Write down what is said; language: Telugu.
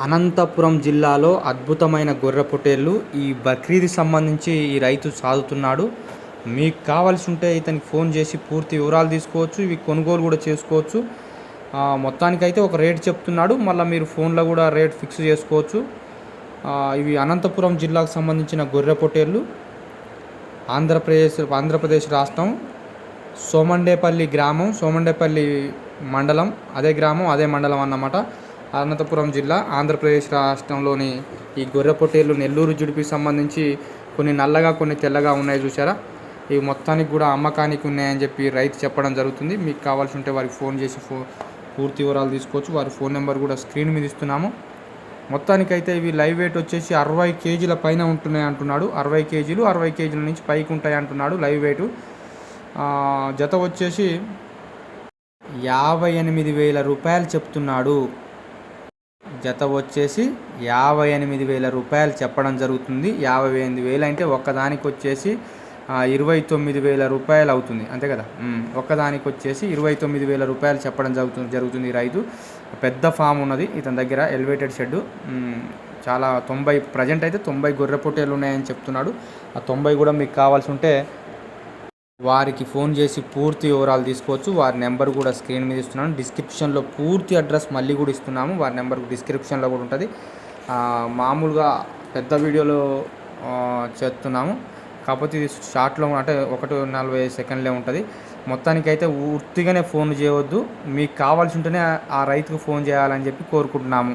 అనంతపురం జిల్లాలో అద్భుతమైన గొర్రె పొట్టేళ్ళు ఈ బక్రీద్ సంబంధించి ఈ రైతు సాదుతున్నాడు. మీకు కావాల్సి ఉంటే ఇతనికి ఫోన్ చేసి పూర్తి వివరాలు తీసుకోవచ్చు. ఇవి కొనుగోలు కూడా చేసుకోవచ్చు. మొత్తానికైతే ఒక రేట్ చెప్తున్నాడు. మళ్ళీ మీరు ఫోన్లో కూడా రేట్ ఫిక్స్ చేసుకోవచ్చు. ఇవి అనంతపురం జిల్లాకు సంబంధించిన గొర్రె పొట్టేళ్ళు. ఆంధ్రప్రదేశ్ రాష్ట్రం సోమండేపల్లి గ్రామం, సోమండేపల్లి మండలం, అదే గ్రామం అదే మండలం అన్నమాట. అనంతపురం జిల్లా ఆంధ్రప్రదేశ్ రాష్ట్రంలోని ఈ గొర్రె పొట్టేళ్ళు నెల్లూరు జుడిపికి సంబంధించి కొన్ని నల్లగా కొన్ని తెల్లగా ఉన్నాయి చూసారా. ఇవి మొత్తానికి కూడా అమ్మకానికి ఉన్నాయని చెప్పి రైతు చెప్పడం జరుగుతుంది. మీకు కావాల్సి ఉంటే వారికి ఫోన్ చేసి పూర్తి వివరాలు తీసుకోవచ్చు. వారి ఫోన్ నెంబర్ కూడా స్క్రీన్ మీద ఇస్తున్నాము. మొత్తానికైతే ఇవి లైవ్ వెయిట్ వచ్చేసి 60 కేజీల పైన ఉంటున్నాయి అంటున్నాడు. 60 కేజీలు 60 కేజీల నుంచి పైకి ఉంటాయి అంటున్నాడు లైవ్ వెయిట్. జత వచ్చేసి 58,000 రూపాయలు చెప్తున్నాడు. జత వచ్చేసి 58,000 రూపాయలు చెప్పడం జరుగుతుంది. 58,000 అంటే ఒక్కదానికి వచ్చేసి 29,000 రూపాయలు అవుతుంది, అంతే కదా. ఒక్కదానికి వచ్చేసి 29,000 రూపాయలు చెప్పడం జరుగుతుంది. రైతు పెద్ద ఫామ్ ఉన్నది ఇతని దగ్గర, ఎలివేటెడ్ షెడ్. చాలా 90 ప్రజెంట్ అయితే 90 గొర్రె పొట్టేలు ఉన్నాయని చెప్తున్నాడు. ఆ 90 కూడా మీకు కావాల్సి ఉంటే వారికి ఫోన్ చేసి పూర్తి వివరాలు తీసుకోవచ్చు. వారి నెంబర్ కూడా స్క్రీన్ మీద ఇస్తున్నాను. డిస్క్రిప్షన్లో పూర్తి అడ్రస్ మళ్ళీ కూడా ఇస్తున్నాము. వారి నెంబర్ డిస్క్రిప్షన్లో కూడా ఉంటుంది. మామూలుగా పెద్ద వీడియోలో చేస్తున్నాము, కాకపోతే ఇది షార్ట్లో అంటే 1:40 సెకండ్లే ఉంటుంది. మొత్తానికైతే ఉత్తిగానే ఫోన్ చేయవద్దు. మీకు కావాల్సి ఉంటేనే ఆ రైతుకు ఫోన్ చేయాలని చెప్పి కోరుకుంటున్నాము.